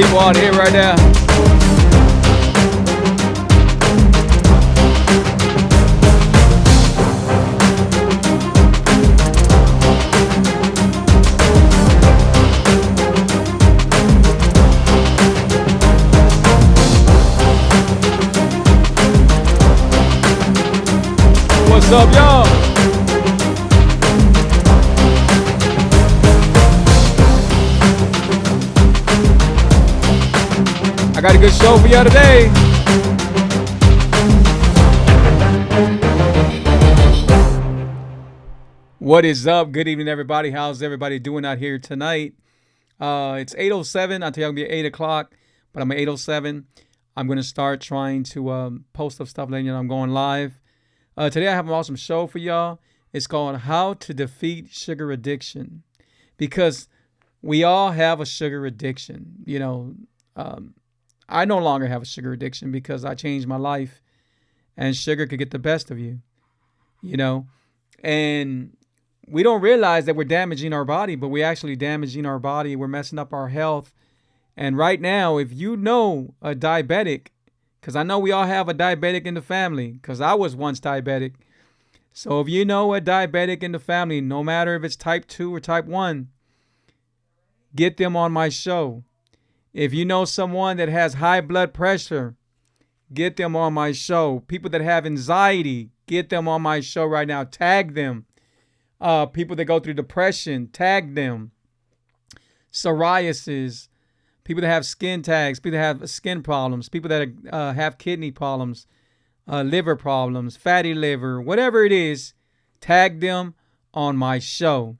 people out here right now. What's up, y'all? I got a good show for y'all today. What is up? Good evening, everybody. How's everybody doing out here tonight? It's 8:07. I tell you I'm gonna be at 8 o'clock, but I'm at 8:07. I'm gonna start trying to post up stuff letting you know I'm going live. Today I have an awesome show for y'all. It's called How to Defeat Sugar Addiction. Because we all have a sugar addiction. You know, I no longer have a sugar addiction because I changed my life, and sugar could get the best of you, you know, and we don't realize that we're damaging our body, but we're actually damaging our body. We're messing up our health. And right now, if you know a diabetic, because I know we all have a diabetic in the family, because I was once diabetic. So if you know a diabetic in the family, no matter if it's type 2 or type 1, get them on my show. If you know someone that has high blood pressure, get them on my show. People that have anxiety, get them on my show right now. Tag them. People that go through depression, tag them. Psoriasis, people that have skin tags, people that have skin problems, people that have kidney problems, liver problems, fatty liver, whatever it is, tag them on my show.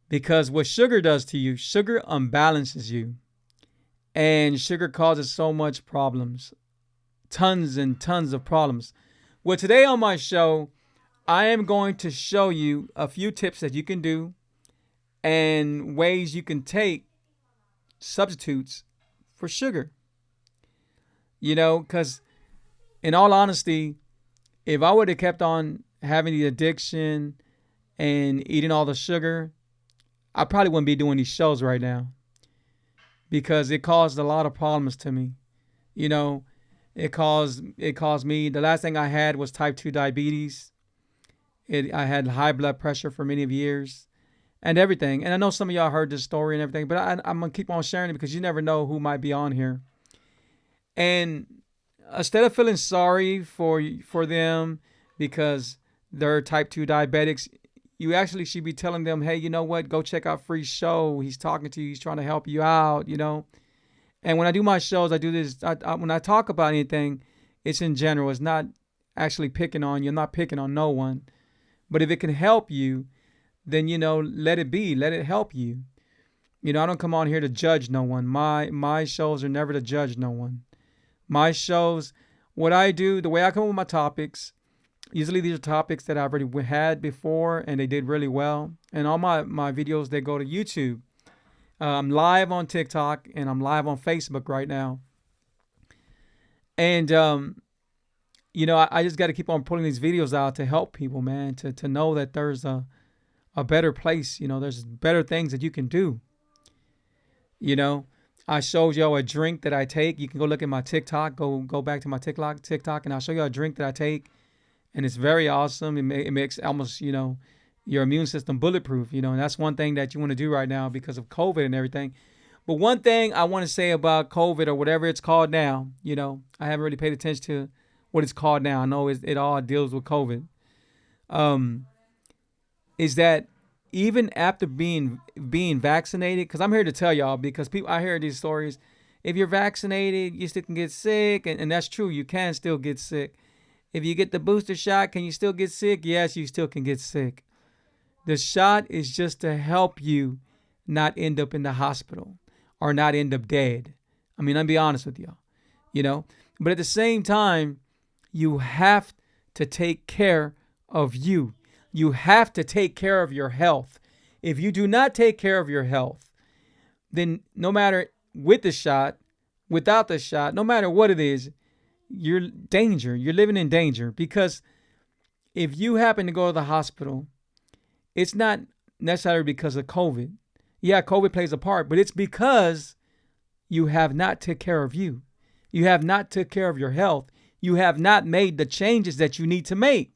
Because what sugar does to you, sugar unbalances you. And sugar causes so much problems. Tons and tons of problems. Well, today on my show, I am going to show you a few tips that you can do and ways you can take substitutes for sugar. You know, because in all honesty, if I would have kept on having the addiction and eating all the sugar, I probably wouldn't be doing these shows right now. Because it caused a lot of problems to me. You know, it caused me, the last thing I had was type 2 diabetes. I had high blood pressure for many of years and everything. And I know some of y'all heard this story and everything, but I'm going to keep on sharing it because you never know who might be on here. And instead of feeling sorry for them because they're type 2 diabetics, you actually should be telling them, hey, you know what? Go check out Free's show. He's talking to you. He's trying to help you out, you know. And when I do my shows, I do this. When I talk about anything, it's in general. It's not actually picking on you. I'm not picking on no one. But if it can help you, then, you know, let it be. Let it help you. You know, I don't come on here to judge no one. My shows are never to judge no one. My shows, what I do, the way I come up with my topics, usually these are topics that I've already had before and they did really well. And all my videos, they go to YouTube. I'm live on TikTok and I'm live on Facebook right now. And, you know, I just got to keep on putting these videos out to help people, man, to know that there's a better place. You know, there's better things that you can do. You know, I showed y'all a drink that I take. You can go look at my TikTok, go back to my TikTok, and I'll show you a drink that I take. And it's very awesome. It makes almost, you know, your immune system bulletproof, you know, and that's one thing that you want to do right now because of COVID and everything. But one thing I want to say about COVID or whatever it's called now, you know, I haven't really paid attention to what it's called now. I know it all deals with COVID. Is that even after being vaccinated, because I'm here to tell y'all, because I hear these stories, if you're vaccinated, you still can get sick, and that's true. You can still get sick. If you get the booster shot, can you still get sick? Yes, you still can get sick. The shot is just to help you not end up in the hospital or not end up dead. I mean, I'll be honest with y'all, you know. But at the same time, you have to take care of you. You have to take care of your health. If you do not take care of your health, then no matter with the shot, without the shot, no matter what it is, you're living in danger. Because if you happen to go to the hospital, it's not necessarily because of COVID. Yeah, COVID plays a part, but it's because you have not took care of you. You have not took care of your health. You have not made the changes that you need to make.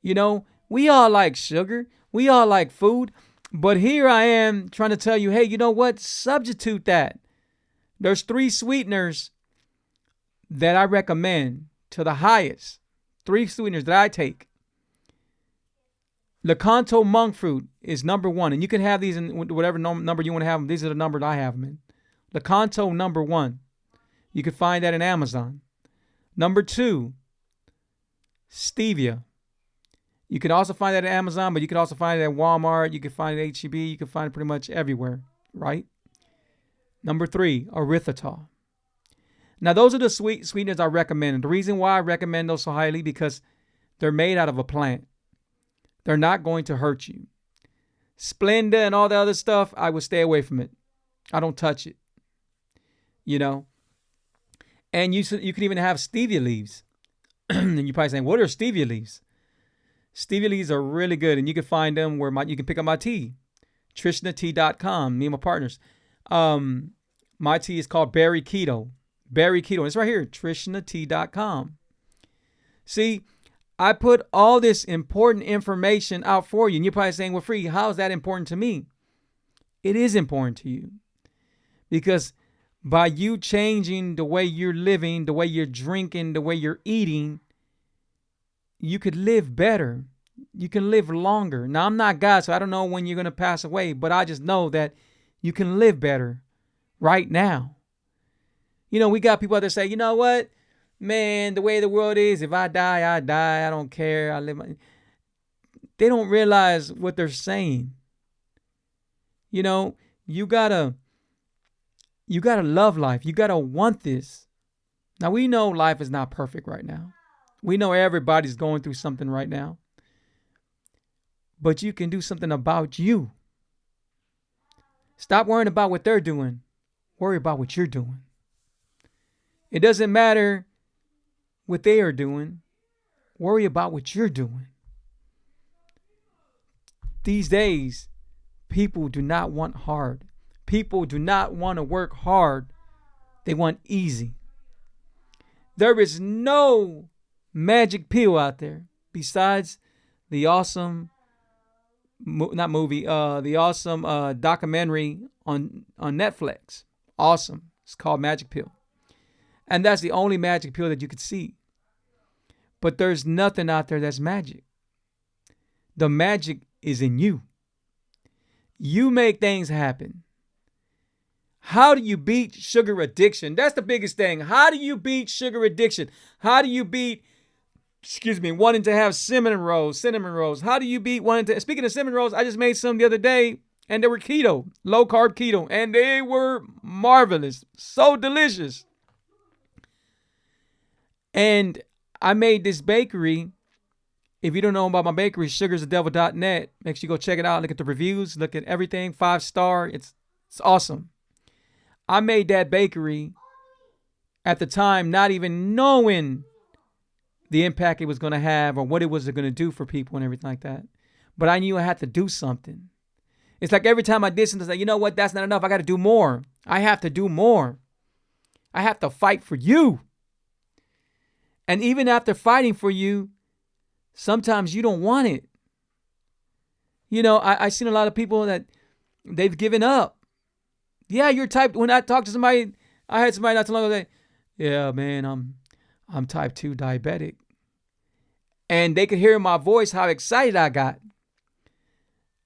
You know, we all like sugar. We all like food. But here I am trying to tell you, hey, you know what? Substitute that. There's 3 sweeteners that I recommend to the highest. 3 sweeteners that I take. Lecanto monk fruit is number 1. And you can have these in whatever number you want to have them. These are the numbers I have them in. Lecanto number 1. You can find that in Amazon. Number 2, stevia. You can also find that at Amazon, but you can also find it at Walmart. You can find it at H-E-B. You can find it pretty much everywhere, right? Number 3, erythritol. Now, those are the sweeteners I recommend. And the reason why I recommend those so highly, because they're made out of a plant. They're not going to hurt you. Splenda and all the other stuff, I would stay away from it. I don't touch it. You know? And you can even have stevia leaves. And you're probably saying, what are stevia leaves? Stevia leaves are really good, and you can find them where you can pick up my tea. TrishnaTea.com, me and my partners. My tea is called Berry Keto. Berry Keto. It's right here, TrishnaTea.com. See, I put all this important information out for you, and you're probably saying, well, Free, how is that important to me? It is important to you. Because by you changing the way you're living, the way you're drinking, the way you're eating, you could live better. You can live longer. Now, I'm not God, so I don't know when you're going to pass away, but I just know that you can live better right now. You know, we got people out there say, you know what? Man, the way the world is, if I die, I die. I don't care. I live. They don't realize what they're saying. You know, you gotta love life. You gotta want this. Now, we know life is not perfect right now. We know everybody's going through something right now. But you can do something about you. Stop worrying about what they're doing. Worry about what you're doing. It doesn't matter what they are doing. Worry about what you're doing. These days, people do not want hard. People do not want to work hard. They want easy. There is no magic pill out there besides the awesome documentary on Netflix. Awesome. It's called Magic Pill. And that's the only magic pill that you could see. But there's nothing out there that's magic. The magic is in you. You make things happen. How do you beat sugar addiction? That's the biggest thing. How do you beat sugar addiction? How do you beat, wanting to have cinnamon rolls? How do you beat speaking of cinnamon rolls, I just made some the other day and they were keto, low carb keto, and they were marvelous. So delicious. And I made this bakery. If you don't know about my bakery, sugarsthedevil.net. Make sure you go check it out. Look at the reviews. Look at everything. 5-star. It's awesome. I made that bakery at the time not even knowing the impact it was going to have or what it was going to do for people and everything like that. But I knew I had to do something. It's like every time I did something, like, you know what? That's not enough. I got to do more. I have to do more. I have to fight for you. And even after fighting for you, sometimes you don't want it. You know, I've seen a lot of people that they've given up. Yeah, you're type. When I talk to somebody, I had somebody not too long ago say, yeah, man, I'm type 2 diabetic. And they could hear in my voice how excited I got.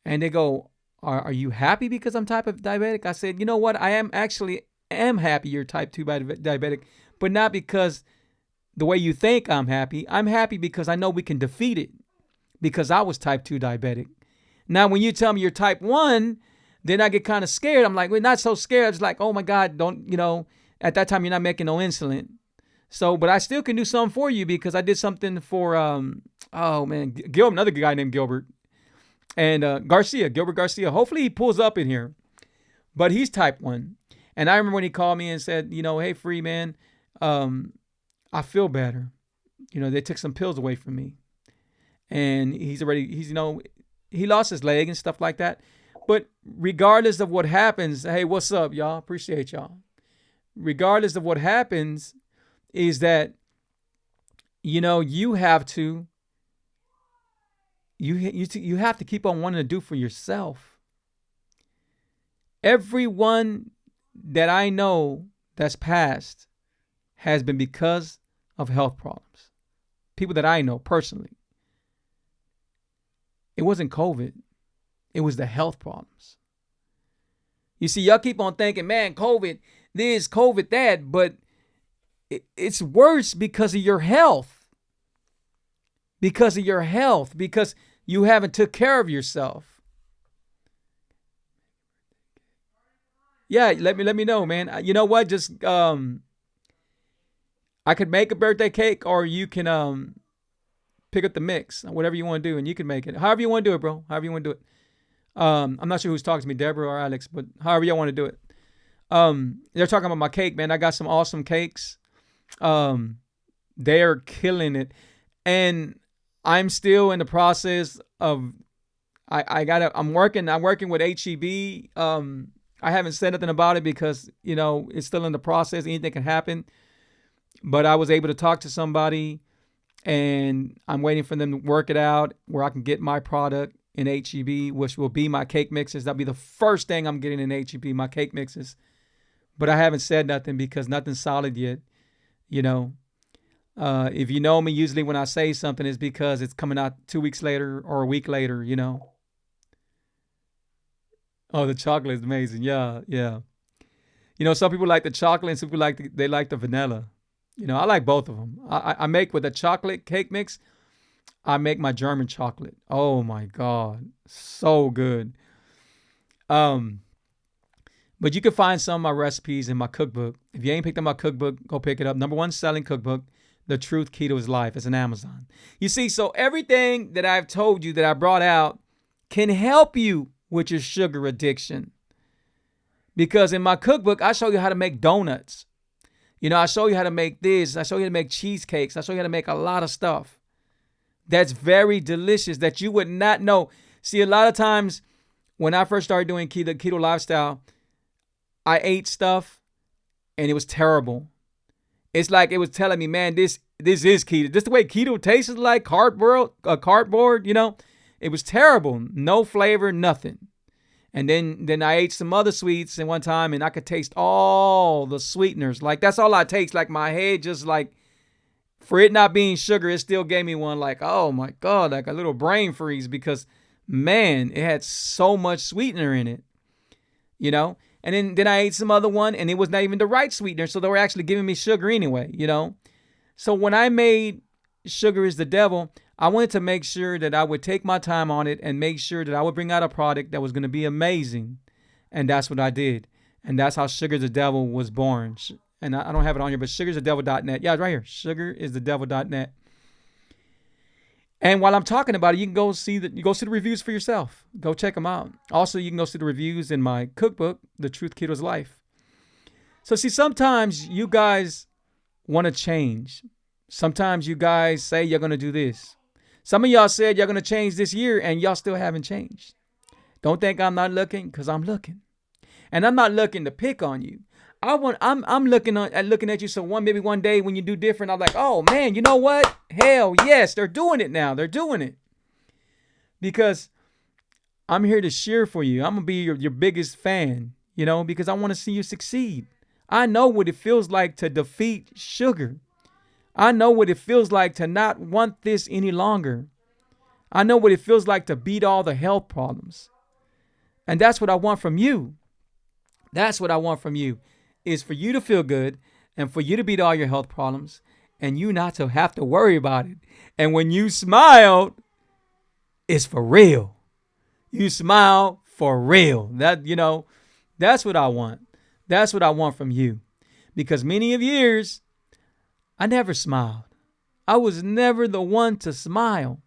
And they go, are you happy because I'm type of diabetic? I said, you know what? I am happy you're type 2 diabetic, but not because the way you think I'm happy. I'm happy because I know we can defeat it because I was type 2 diabetic. Now, when you tell me you're type 1, then I get kind of scared. I'm like, we're not so scared. It's like, oh my God, at that time you're not making no insulin. So, but I still can do something for you because I did something for, another guy named Gilbert and Gilbert Garcia. Hopefully he pulls up in here, but he's type 1. And I remember when he called me and said, hey, Free man, I feel better. They took some pills away from me. And he lost his leg and stuff like that. But regardless of what happens, hey, what's up, y'all? Appreciate y'all. Regardless of what happens, is that you have to you have to keep on wanting to do for yourself. Everyone that I know that's passed has been because of health problems. People that I know personally. It wasn't COVID. It was the health problems. You see, y'all keep on thinking, man, COVID this, COVID that, but it's worse because of your health. Because of your health. Because you haven't took care of yourself. Yeah, let me know, man. You know what? Just I could make a birthday cake, or you can pick up the mix, whatever you want to do, and you can make it. However you want to do it, bro. However you want to do it. I'm not sure who's talking to me, Deborah or Alex, but however y'all want to do it. They're talking about my cake, man. I got some awesome cakes. They're killing it, and I'm still in the process of. I'm working with HEB. I haven't said nothing about it because it's still in the process. Anything can happen, but I was able to talk to somebody, and I'm waiting for them to work it out where I can get my product in HEB, which will be my cake mixes. That'll be the first thing I'm getting in HEB, my cake mixes. But I haven't said nothing because nothing's solid yet. If you know me, usually when I say something, it's because it's coming out 2 weeks later or a week later. Oh, the chocolate is amazing. Yeah, yeah. Some people like the chocolate, and some people they like the vanilla. I like both of them. I make with a chocolate cake mix. I make my German chocolate. Oh my God, so good. But you can find some of my recipes in my cookbook. If you ain't picked up my cookbook, go pick it up. #1 selling cookbook, The Truth Keto is Life. It's on Amazon. You see, so everything that I've told you that I brought out can help you with your sugar addiction. Because in my cookbook, I show you how to make donuts. I show you how to make this. I show you how to make cheesecakes. I show you how to make a lot of stuff that's very delicious that you would not know. See, a lot of times when I first started doing keto lifestyle, I ate stuff and it was terrible. It's like it was telling me, man, this is keto. Just the way keto tastes like cardboard, it was terrible. No flavor, nothing. And then I ate some other sweets in one time, and I could taste all the sweeteners. Like, that's all I taste. Like, my head just like, for it not being sugar, it still gave me one like, oh my God, like a little brain freeze because, man, it had so much sweetener in it, And then I ate some other one, and it was not even the right sweetener, so they were actually giving me sugar anyway, So when I made Sugar is the Devil, I wanted to make sure that I would take my time on it and make sure that I would bring out a product that was going to be amazing. And that's what I did. And that's how Sugar is the Devil was born. And I don't have it on here, but sugaristhedevil.net. Yeah, it's right here. Sugaristhedevil.net. And while I'm talking about it, you can go see the reviews for yourself. Go check them out. Also, you can go see the reviews in my cookbook, The Truth Keto is Life. So see, sometimes you guys want to change. Sometimes you guys say you're going to do this. Some of y'all said you're going to change this year, and y'all still haven't changed. Don't think I'm not looking, because I'm looking. And I'm not looking to pick on you. I'm looking at you, so maybe one day when you do different, I'm like, oh man, you know what? Hell yes, they're doing it now. They're doing it. Because I'm here to cheer for you. I'm going to be your biggest fan, because I want to see you succeed. I know what it feels like to defeat sugar. I know what it feels like to not want this any longer. I know what it feels like to beat all the health problems. And that's what I want from you. That's what I want from you, is for you to feel good and for you to beat all your health problems and you not to have to worry about it. And when you smile, it's for real. You smile for real. That's what I want. That's what I want from you. Because many of years, I never smiled. I was never the one to smile.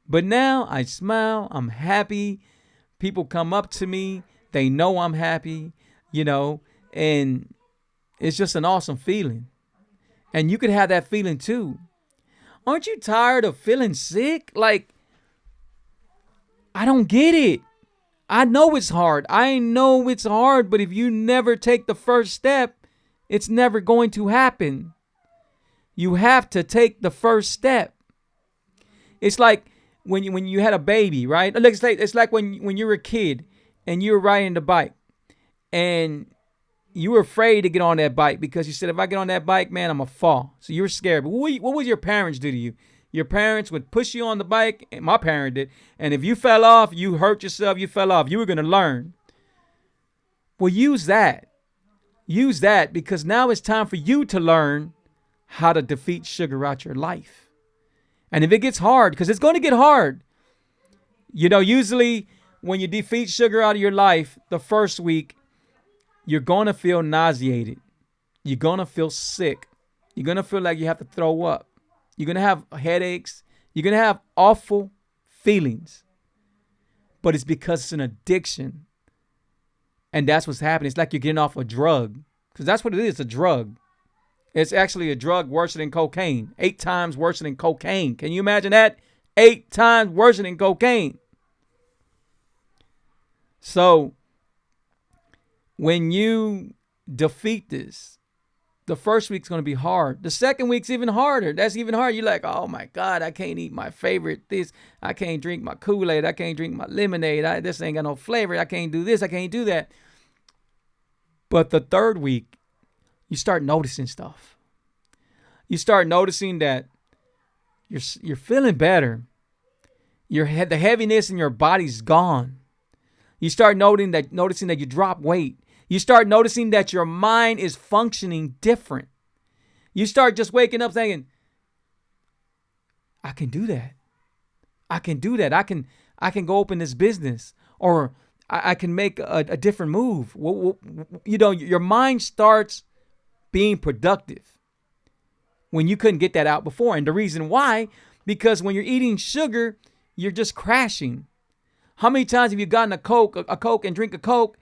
But now I smile. I'm happy. People come up to me. They know I'm happy, and it's just an awesome feeling. And you could have that feeling too. Aren't you tired of feeling sick? Like, I don't get it. I know it's hard. I know it's hard, but if you never take the first step, it's never going to happen. You have to take the first step. It's like when you had a baby, right? It's like when you were a kid and you were riding the bike and you were afraid to get on that bike because you said, if I get on that bike, man, I'm going to fall. So you were scared. But what would your parents do to you? Your parents would push you on the bike. And my parent did. And if you fell off, you hurt yourself, you fell off, you were going to learn. Well, use that. Use that, because now it's time for you to learn how to defeat sugar out your life. And if it gets hard, because it's going to get hard, usually when you defeat sugar out of your life, the first week, you're going to feel nauseated. You're going to feel sick. You're going to feel like you have to throw up. You're going to have headaches. You're going to have awful feelings. But it's because it's an addiction. And that's what's happening. It's like you're getting off a drug, because that's what it is, a drug. It's actually a drug worse than cocaine. 8 times worse than cocaine. Can you imagine that? 8 times worse than cocaine. So when you defeat this, the first week's going to be hard. The second week's even harder. That's even harder. You're like, oh my God, I can't eat my favorite this. I can't drink my Kool-Aid. I can't drink my lemonade. This ain't got no flavor. I can't do this. I can't do that. But the third week, you start noticing stuff. You start noticing that you're feeling better. The heaviness in your body's gone. You start noticing that you drop weight. You start noticing that your mind is functioning different. You start just waking up thinking, I can do that. I can do that. I can go open this business, or I can make a different move. Your mind starts being productive when you couldn't get that out before. And the reason why, because when you're eating sugar, you're just crashing. How many times have you gotten a Coke and drink a Coke,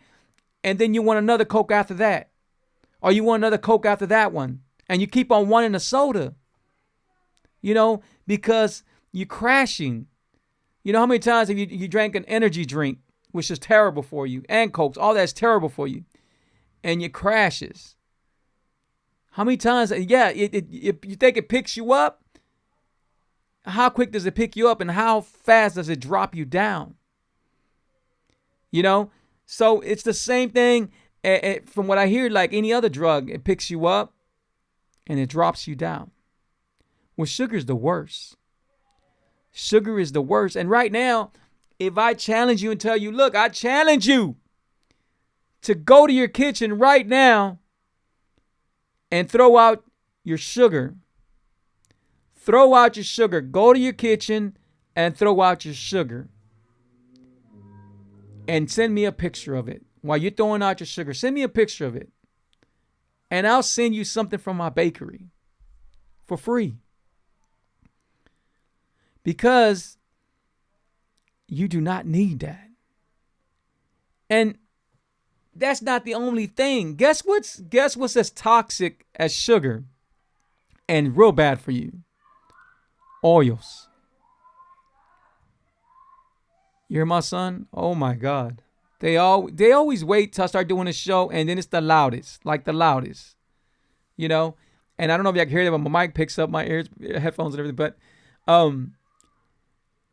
and then you want another Coke after that? Or you want another Coke after that one, and you keep on wanting a soda, because you're crashing. How many times have you drank an energy drink, which is terrible for you, and Cokes, all that's terrible for you, and it crashes? How many times, you think it picks you up? How quick does it pick you up, and how fast does it drop you down? So it's the same thing from what I hear, like any other drug. It picks you up and it drops you down. Well, sugar is the worst. Sugar is the worst. And right now, if I challenge you and tell you, look, I challenge you to go to your kitchen right now and throw out your sugar. Throw out your sugar. Go to your kitchen and throw out your sugar. And send me a picture of it. While you're throwing out your sugar, send me a picture of it. And I'll send you something from my bakery for free. Because you do not need that. And that's not the only thing. Guess what's as toxic as sugar and real bad for you? Oils. You hear my son? Oh my God. They always wait till I start doing a show, and then it's the loudest. And I don't know if y'all can hear that, but my mic picks up my ears, headphones and everything. But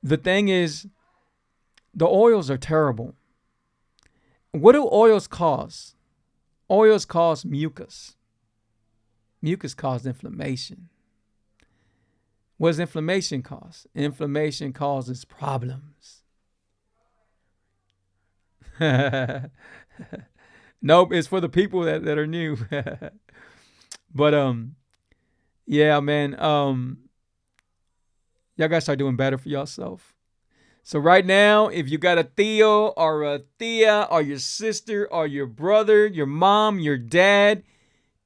the thing is, the oils are terrible. What do oils cause? Oils cause mucus. Mucus causes inflammation. What does inflammation cause? Inflammation causes problems. Nope, it's for the people that are new. But yeah, man. Y'all gotta start doing better for yourself. So right now, if you got a Theo or a Thea or your sister or your brother, your mom, your dad,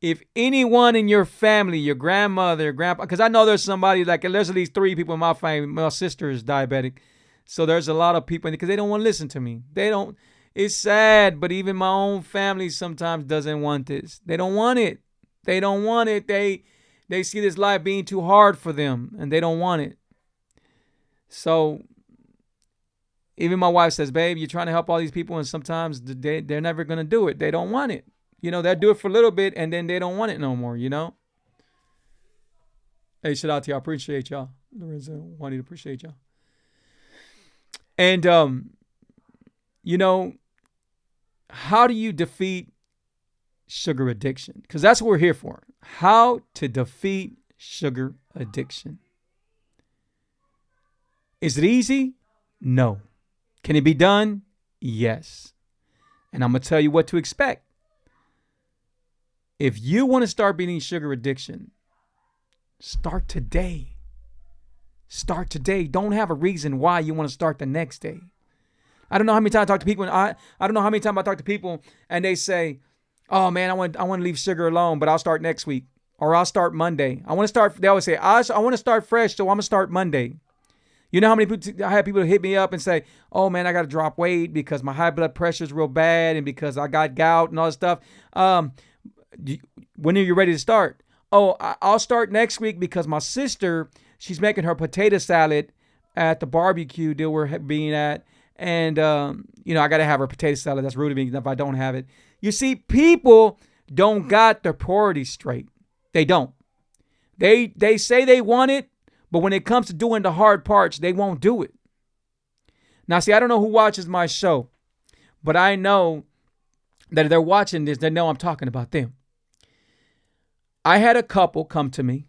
if anyone in your family, your grandmother, grandpa, because I know there's somebody, like there's at least 3 people in my family. My sister is diabetic. So there's a lot of people, because they don't want to listen to me. It's sad, but even my own family sometimes doesn't want this. They don't want it. They don't want it. They see this life being too hard for them, and they don't want it. So Even my wife says, babe, you're trying to help all these people, and sometimes they're never going to do it. They don't want it. They'll do it for a little bit, and then they don't want it no more, Hey, shout out to y'all. Appreciate y'all. Lorenzo, Juanita, appreciate y'all. And, how do you defeat sugar addiction? Because that's what we're here for. How to defeat sugar addiction. Is it easy? No. Can it be done? Yes. And I'm going to tell you what to expect. If you want to start beating sugar addiction, start today. Start today. Don't have a reason why you want to start the next day. I don't know how many times I talk to people, and I don't know how many times I talk to people and they say, oh man, I want to leave sugar alone, but I'll start next week, or I'll start Monday. They always say, I want to start fresh, so I'm going to start Monday. You know how many people, I have people hit me up and say, oh man, I got to drop weight because my high blood pressure is real bad and because I got gout and all this stuff. When are you ready to start? Oh, I'll start next week because my sister, she's making her potato salad at the barbecue deal we're being at. And, I got to have her potato salad. That's rude of me if I don't have it. You see, people don't got their priorities straight. They don't. They say they want it, but when it comes to doing the hard parts, they won't do it. Now, see, I don't know who watches my show, but I know that if they're watching this, they know I'm talking about them. I had a couple come to me,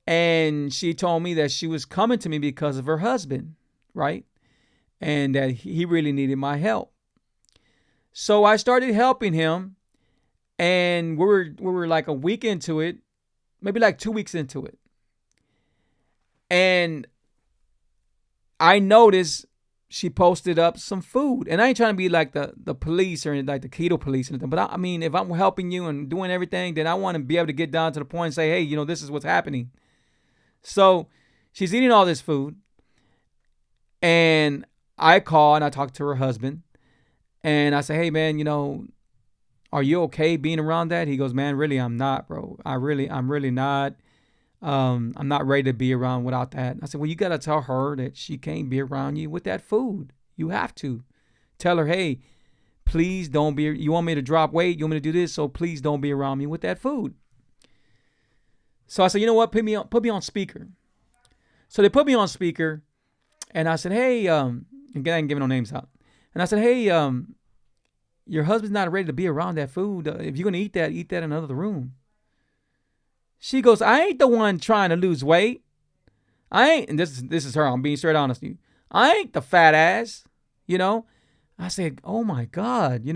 and she told me that she was coming to me because of her husband, right? And that he really needed my help. So I started helping him, and we were like a week into it, maybe like 2 weeks into it. And I noticed she posted up some food. And I ain't trying to be like the police or like the keto police or anything. But I mean, if I'm helping you and doing everything, then I want to be able to get down to the point and say, hey, this is what's happening. So she's eating all this food. And I call and I talk to her husband. And I say, hey, man, are you okay being around that? He goes, man, really, I'm not, bro. I'm really not. I'm not ready to be around without that. I said, well, you got to tell her that she can't be around you with that food. You have to tell her, hey, please don't be, you want me to drop weight? You want me to do this? So please don't be around me with that food. So I said, you know what? Put me on speaker. So they put me on speaker and I said, hey, again, I ain't giving no names out. And I said, hey, your husband's not ready to be around that food. If you're going to eat that in another room. She goes, I ain't the one trying to lose weight. I ain't, and this is her, I'm being straight honest with you. I ain't the fat ass, I said, oh my God,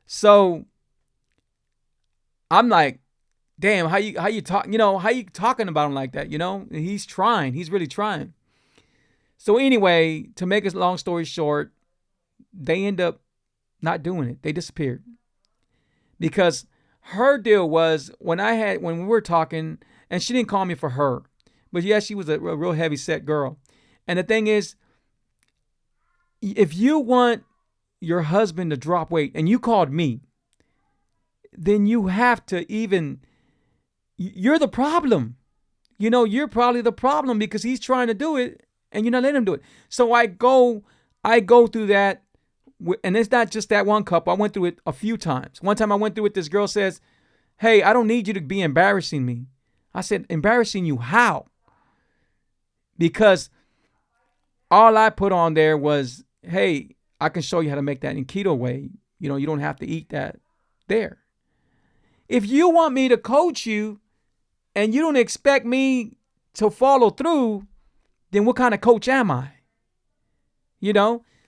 So I'm like, damn, how you talk, how you talking about him like that, He's trying, he's really trying. So anyway, to make a long story short, they end up not doing it. They disappeared. Because her deal was when we were talking, and she didn't call me for her, but yes, she was a real heavy set girl. And the thing is, if you want your husband to drop weight and you called me, then you have to you're the problem. You're probably the problem because he's trying to do it and you're not letting him do it. So I go through that. And it's not just that one couple. I went through it a few times. One time I went through it. This girl says, hey, I don't need you to be embarrassing me. I said, embarrassing you how? Because all I put on there was, hey, I can show you how to make that in keto way. You don't have to eat that there. If you want me to coach you and you don't expect me to follow through, then what kind of coach am I?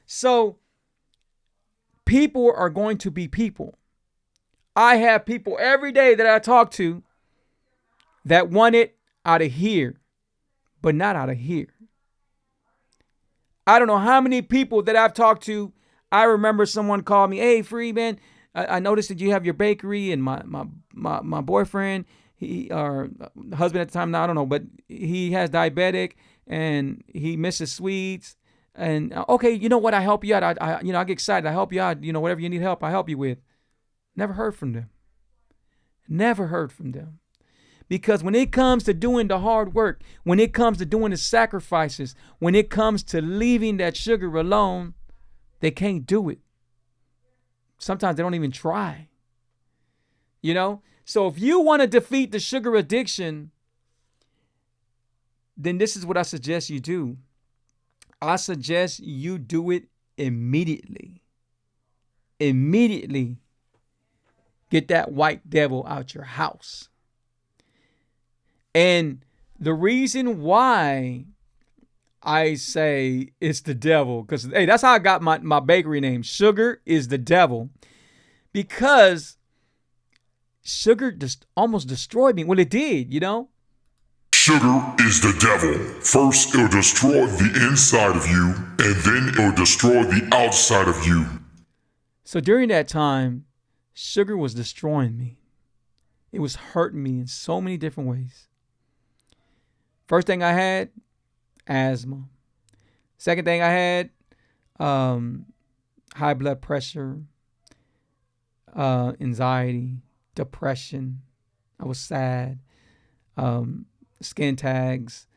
So people are going to be people. I have people every day that I talk to that want it out of here, but not out of here. I don't know how many people that I've talked to. I remember someone called me, hey, Free, man, I noticed that you have your bakery, and my boyfriend, or husband at the time, now I don't know, but he has diabetic and he misses sweets. And okay, you know what? I help you out. I get excited. I help you out. Whatever you need help, I help you with. Never heard from them. Because when it comes to doing the hard work, when it comes to doing the sacrifices, when it comes to leaving that sugar alone, they can't do it. Sometimes they don't even try. So if you want to defeat the sugar addiction, then this is what I suggest you do. I suggest you do it immediately. Immediately get that white devil out your house. And the reason why I say it's the devil, because hey, that's how I got my bakery name. Sugar is the devil. Because sugar just almost destroyed me. Well, it did, Sugar is the devil. First, it'll destroy the inside of you, and then it'll destroy the outside of you. So during that time, sugar was destroying me. It was hurting me in so many different ways. First thing I had, asthma. Second thing I had, high blood pressure, anxiety, depression. I was sad. Skin tags.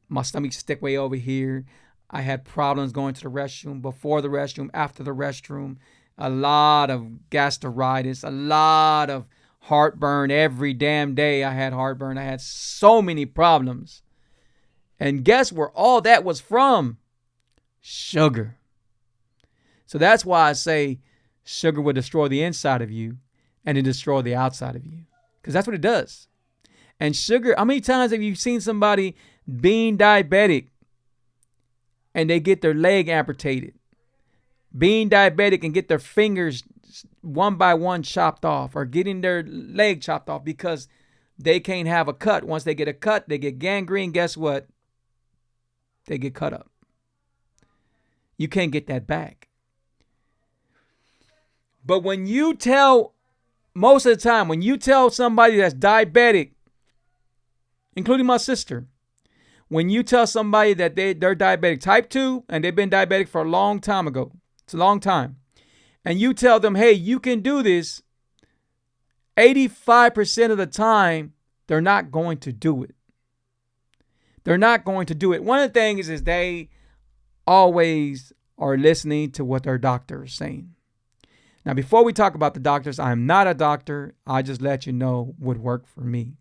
My stomach stick way over here. I had problems going to the restroom, before the restroom, after the restroom. A lot of gastritis, a lot of heartburn. Every damn day I had heartburn. I had so many problems. And guess where all that was from? Sugar. So that's why I say sugar will destroy the inside of you and it destroy the outside of you. Because that's what it does. And sugar, how many times have you seen somebody being diabetic and they get their leg amputated? Being diabetic and get their fingers one by one chopped off, or getting their leg chopped off because they can't have a cut. Once they get a cut, they get gangrene. Guess what? They get cut up. You can't get that back. But when you tell, most of the time, when you tell somebody that's diabetic, including my sister, when you tell somebody that they're diabetic type 2 and they've been diabetic for a long time ago, it's a long time, and you tell them, hey, you can do this, 85% of the time, they're not going to do it. They're not going to do it. One of the things is they always are listening to what their doctor is saying. Now, before we talk about the doctors, I am not a doctor. I just let you know what worked for me.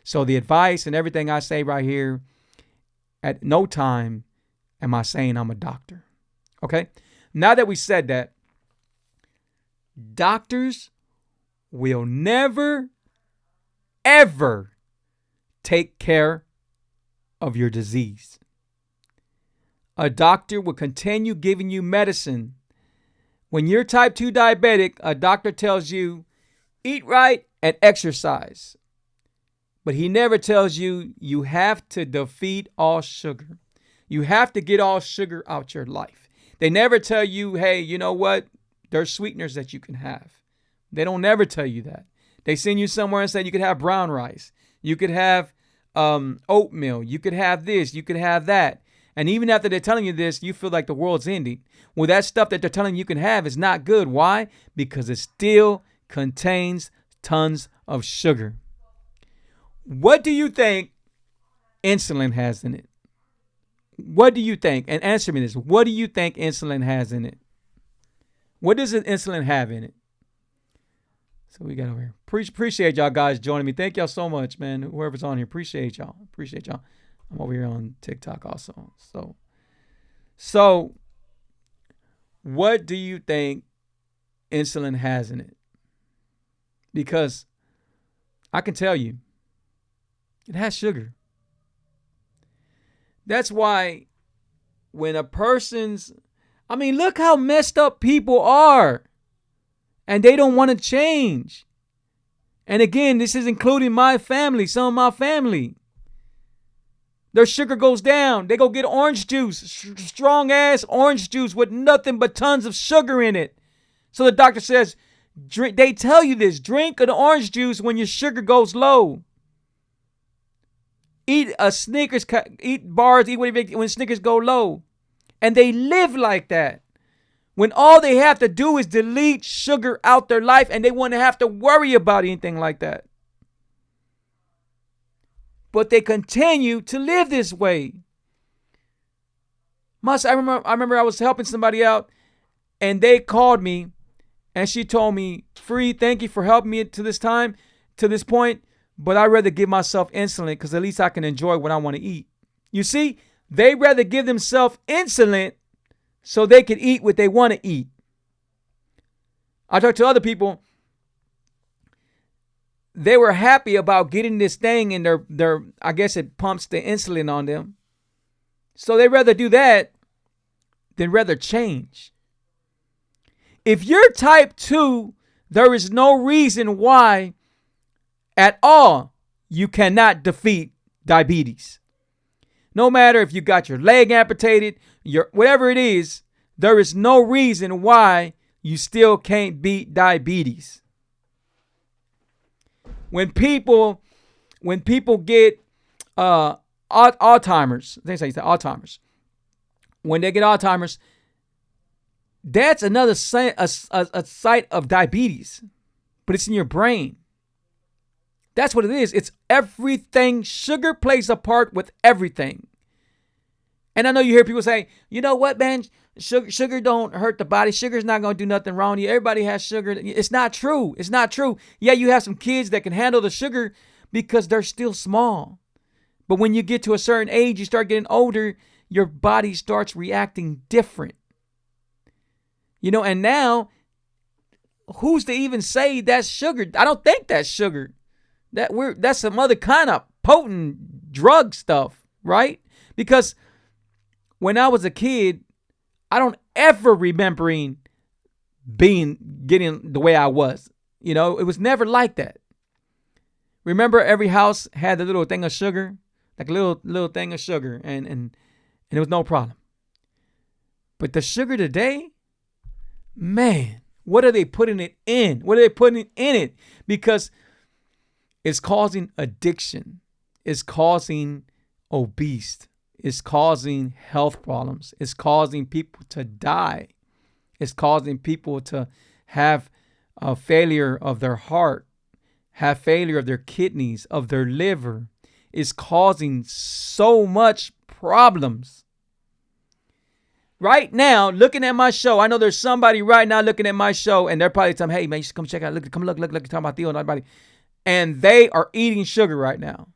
So the advice and everything I say right here, at no time am I saying I'm a doctor. Okay? Now that we said that, doctors will never, ever take care of your disease. A doctor will continue giving you medicine. When you're type 2 diabetic, a doctor tells you, eat right and exercise. But he never tells you you have to defeat all sugar. You have to get all sugar out your life. They never tell you, hey, you know what? There's sweeteners that you can have. They don't never tell you that. They send you somewhere and say you could have brown rice. You could have oatmeal. You could have this. You could have that. And even after they're telling you this, you feel like the world's ending. Well, that stuff that they're telling you can have is not good. Why? Because it still contains tons of sugar. What do you think insulin has in it? What do you think? And answer me this. What do you think insulin has in it? What does insulin have in it? So we got over here. Appreciate y'all guys joining me. Thank y'all so much, man. Whoever's on here, appreciate y'all. Appreciate y'all. I'm over here on TikTok also. So what do you think insulin has in it? Because I can tell you, it has sugar. That's why when a person's, look how messed up people are. And they don't want to change. And again, this is including my family, some of my family. Their sugar goes down. They go get orange juice, strong ass orange juice with nothing but tons of sugar in it. So the doctor says, drink. They tell you this, drink an orange juice when your sugar goes low. Eat a Snickers, eat bars, eat whatever when Snickers go low. And they live like that. When all they have to do is delete sugar out their life and they wouldn't have to worry about anything like that. but they continue to live this way. I remember I was helping somebody out, and they called me, and she told me, "Free, thank you for helping me to this point, but I'd rather give myself insulin because at least I can enjoy what I want to eat." You see, they rather give themselves insulin so they can eat what they want to eat. I talked to other people. They were happy about getting this thing in their I guess it pumps the insulin on them. So they rather do that than rather change. If you're type 2, there is no reason why at all you cannot defeat diabetes. No matter if you got your leg amputated, whatever it is, there is no reason why you still can't beat diabetes. When people get Alzheimer's, I think I say Alzheimer's. When they get Alzheimer's, that's another site of diabetes, but it's in your brain. That's what it is. It's everything. Sugar plays a part with everything. And I know you hear people say, you know what, man? Sugar don't hurt the body. Sugar's not going to do nothing wrong to you. Everybody has sugar. It's not true. It's not true. Yeah, you have some kids that can handle the sugar because they're still small. But when you get to a certain age, you start getting older, your body starts reacting different. And now, who's to even say that's sugar? I don't think that's sugar. That's some other kind of potent drug stuff, right? Because when I was a kid, I don't ever remembering getting the way I was. It was never like that. Remember, every house had a little thing of sugar, like a little thing of sugar, and it was no problem. But the sugar today, man, what are they putting it in? What are they putting in it? Because it's causing addiction. It's causing obesity. It's causing health problems. It's causing people to die. It's causing people to have a failure of their heart, have failure of their kidneys, of their liver. It's causing so much problems. Right now, looking at my show, I know there's somebody right now looking at my show, and they're probably telling me, "Hey, man, you should come check out. Look, you're talking about Theo and everybody." And they are eating sugar right now.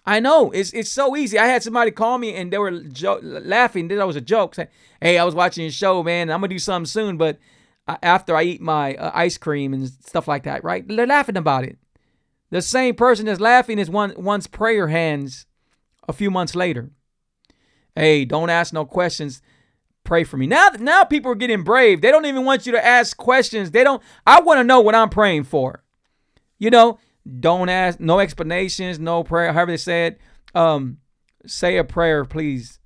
I know, it's so easy. I had somebody call me, and they were laughing. That was a joke. Saying, "Hey, I was watching your show, man. I'm going to do something soon, but after I eat my ice cream and stuff like that," right? They're laughing about it. The same person that's laughing is one's prayer hands a few months later. "Hey, don't ask no questions. Pray for me." Now people are getting brave. They don't even want you to ask questions. I want to know what I'm praying for. Don't ask, no explanations, no prayer. However they said, say a prayer, please.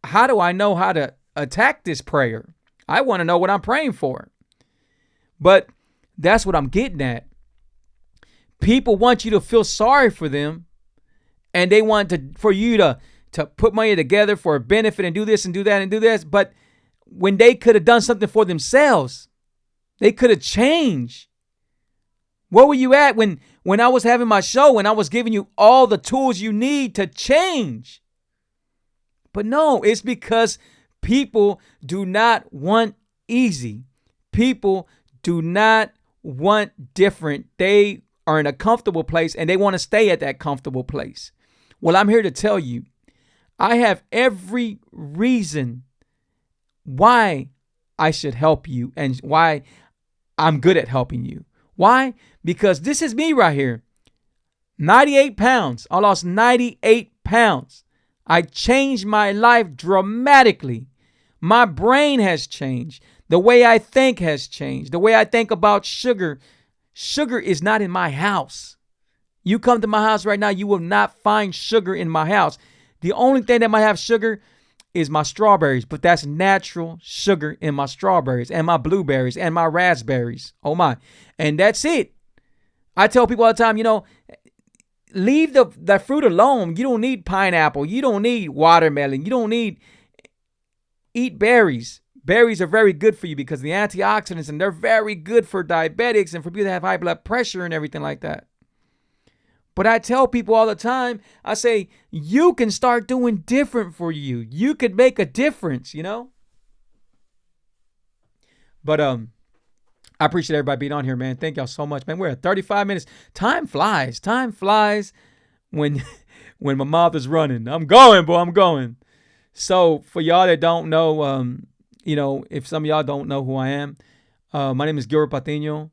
How do I know how to attack this prayer? I want to know what I'm praying for. But that's what I'm getting at. People want you to feel sorry for them, and they want for you to put money together for a benefit and do this and do that and do this. But when they could have done something for themselves, they could have changed. Where were you at when I was having my show and I was giving you all the tools you need to change? But no, it's because people do not want easy. People do not want different. They are in a comfortable place and they want to stay at that comfortable place. Well, I'm here to tell you, I have every reason why I should help you and why I'm good at helping you. Why? Because this is me right here. 98 pounds. I lost 98 pounds. I changed my life dramatically. My brain has changed. The way I think has changed. The way I think about sugar. Sugar is not in my house. You come to my house right now, you will not find sugar in my house. The only thing that might have sugar is my strawberries, but that's natural sugar in my strawberries and my blueberries and my raspberries. Oh my. And that's it. I tell people all the time, leave the fruit alone. You don't need pineapple. You don't need watermelon. You don't need, eat berries. Berries are very good for you because the antioxidants, and they're very good for diabetics and for people that have high blood pressure and everything like that. But I tell people all the time, I say, you can start doing different for you. You could make a difference, you know? But I appreciate everybody being on here, man. Thank y'all so much, man. We're at 35 minutes. Time flies. Time flies when when my mouth is running. I'm going, boy. I'm going. So for y'all that don't know, if some of y'all don't know who I am, my name is Gilbert Patiño.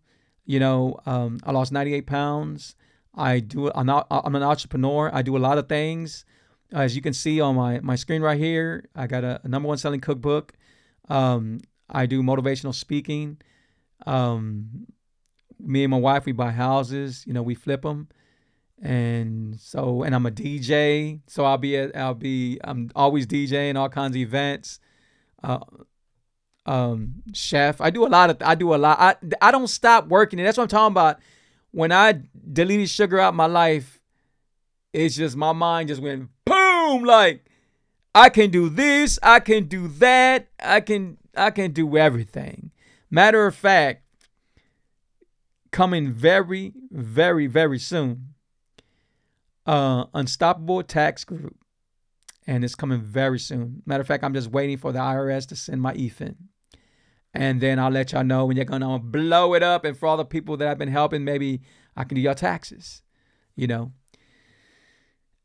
I lost 98 pounds. I'm an entrepreneur. I do a lot of things. As you can see on my screen right here, I got a number one selling cookbook. I do motivational speaking. Me and my wife, we buy houses. We flip them. And I'm a DJ. So I'm always DJing all kinds of events. Chef. I do a lot. I don't stop working. And that's what I'm talking about. When I deleted sugar out my life, it's just my mind just went boom. Like, I can do this. I can do that. I can do everything. Matter of fact, coming very, very, very soon, Unstoppable Tax Group. And it's coming very soon. Matter of fact, I'm just waiting for the IRS to send my EFIN. And then I'll let y'all know when you're going to blow it up. And for all the people that I've been helping, maybe I can do your taxes, And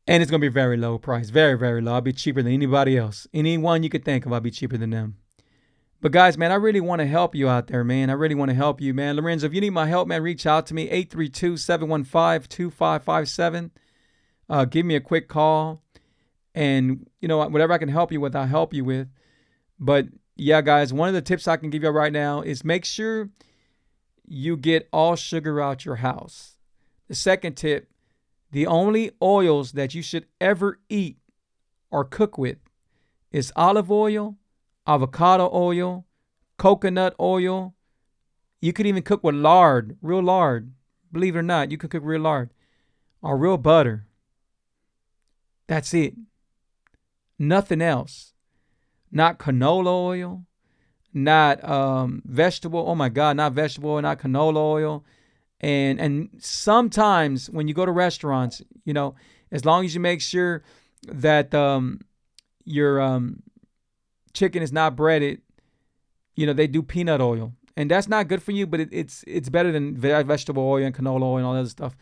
it's going to be very low price. Very, very low. I'll be cheaper than anybody else. Anyone you could think of, I'll be cheaper than them. But guys, man, I really want to help you out there, man. I really want to help you, man. Lorenzo, if you need my help, man, reach out to me, 832-715-2557. Give me a quick call. And, whatever I can help you with, I'll help you with. But yeah, guys, one of the tips I can give you right now is make sure you get all sugar out your house. The second tip, the only oils that you should ever eat or cook with is olive oil, avocado oil, coconut oil. You could even cook with lard, real lard. Believe it or not, you could cook real lard or real butter. That's it. Nothing else. Not canola oil, not vegetable. Oh my God, not vegetable oil, not canola oil. And sometimes when you go to restaurants, as long as you make sure that your chicken is not breaded, they do peanut oil. And that's not good for you, but it's better than vegetable oil and canola oil and all that other stuff.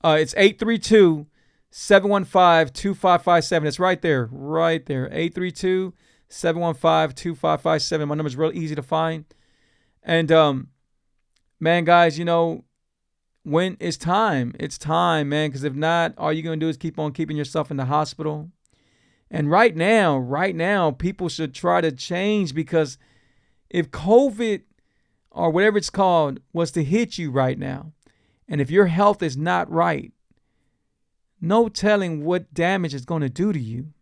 It's 832-715-2557. It's right there. 832-715-2557. My number is real easy to find. And, man, guys, when it's time, man, because if not, all you're going to do is keep on keeping yourself in the hospital. And right now, people should try to change, because if COVID or whatever it's called was to hit you right now, and if your health is not right, no telling what damage it's going to do to you,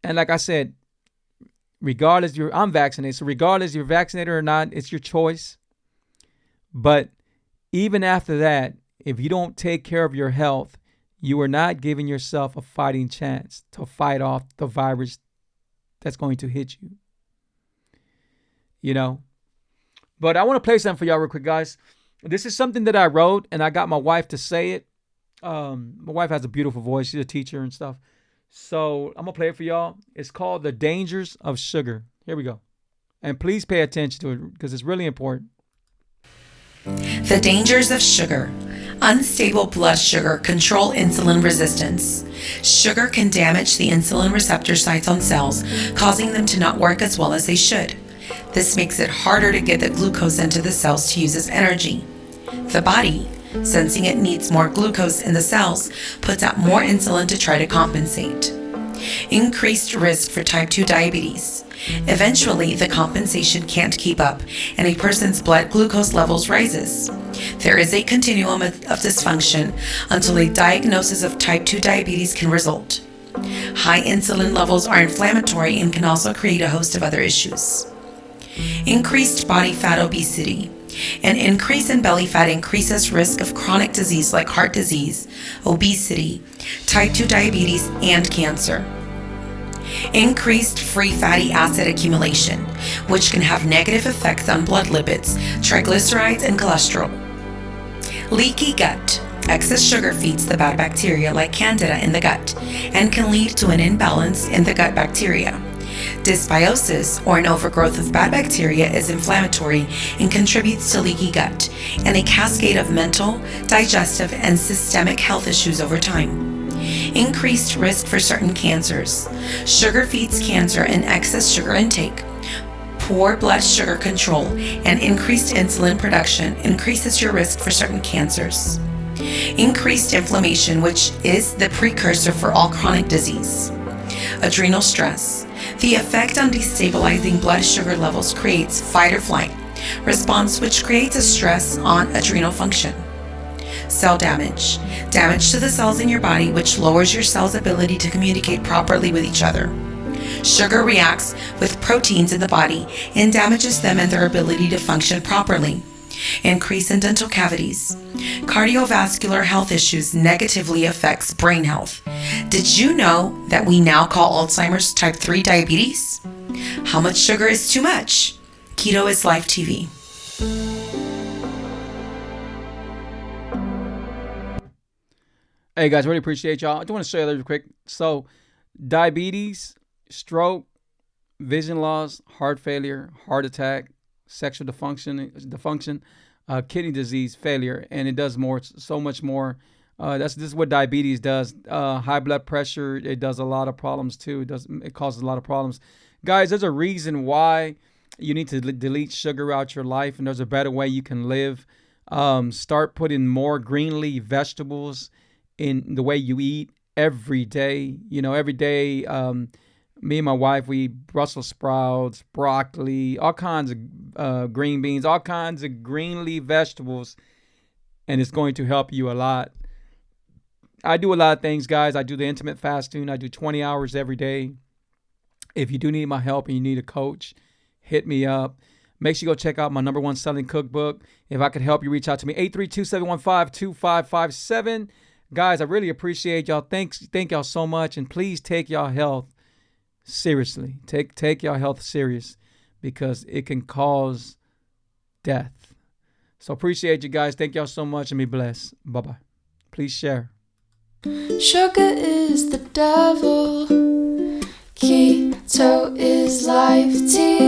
And like I said, regardless, I'm vaccinated. So regardless you're vaccinated or not, it's your choice. But even after that, if you don't take care of your health, you are not giving yourself a fighting chance to fight off the virus that's going to hit you. But I want to play something for y'all real quick, guys. This is something that I wrote, and I got my wife to say it. My wife has a beautiful voice. She's a teacher and stuff. So I'm going to play it for y'all. It's called The Dangers of Sugar. Here we go. And please pay attention to it, because it's really important. The dangers of sugar. Unstable blood sugar control insulin resistance. Sugar can damage the insulin receptor sites on cells, causing them to not work as well as they should. This makes it harder to get the glucose into the cells to use as energy. The body, sensing it needs more glucose in the cells, puts out more insulin to try to compensate. Increased risk for type 2 diabetes. Eventually, the compensation can't keep up, and a person's blood glucose levels rises. There is a continuum of dysfunction until a diagnosis of type 2 diabetes can result. High insulin levels are inflammatory and can also create a host of other issues. Increased body fat obesity. An increase in belly fat increases risk of chronic disease like heart disease, obesity, type 2 diabetes, and cancer. Increased free fatty acid accumulation, which can have negative effects on blood lipids, triglycerides, and cholesterol. Leaky gut. Excess sugar feeds the bad bacteria like Candida in the gut and can lead to an imbalance in the gut bacteria. Dysbiosis, or an overgrowth of bad bacteria, is inflammatory and contributes to leaky gut and a cascade of mental, digestive, and systemic health issues over time. Increased risk for certain cancers. Sugar feeds cancer and excess sugar intake. Poor blood sugar control and increased insulin production increases your risk for certain cancers. Increased inflammation, which is the precursor for all chronic disease. Adrenal stress. The effect on destabilizing blood sugar levels creates fight or flight response, which creates a stress on adrenal function. Cell damage. Damage to the cells in your body, which lowers your cells' ability to communicate properly with each other. Sugar reacts with proteins in the body and damages them and their ability to function properly. Increase in dental cavities. Cardiovascular health issues negatively affects brain health. Did you know that we now call Alzheimer's type 3 diabetes? How much sugar is too much? Keto is Life TV. Hey guys, really appreciate y'all. I just want to show you real quick. So, diabetes, stroke, vision loss, heart failure, heart attack, sexual dysfunction, kidney disease, failure, and it does more, so much more. This is what diabetes does. High blood pressure, it does a lot of problems too. It causes a lot of problems. Guys, there's a reason why you need to delete sugar out your life, and there's a better way you can live. Start putting more green leaf vegetables in the way you eat every day. Every day, me and my wife, we eat Brussels sprouts, broccoli, all kinds of green beans, all kinds of green leaf vegetables, and it's going to help you a lot. I do a lot of things, guys. I do the intermittent fasting. I do 20 hours every day. If you do need my help and you need a coach, hit me up. Make sure you go check out my #1 selling cookbook. If I could help you, reach out to me, 832-715-2557. Guys, I really appreciate y'all. Thank y'all so much, and please take y'all health seriously. Take y'all health serious, because it can cause death. So appreciate you guys. Thank y'all so much, and be blessed. Bye-bye. Please share. Sugar is the devil. Keto is Life TV.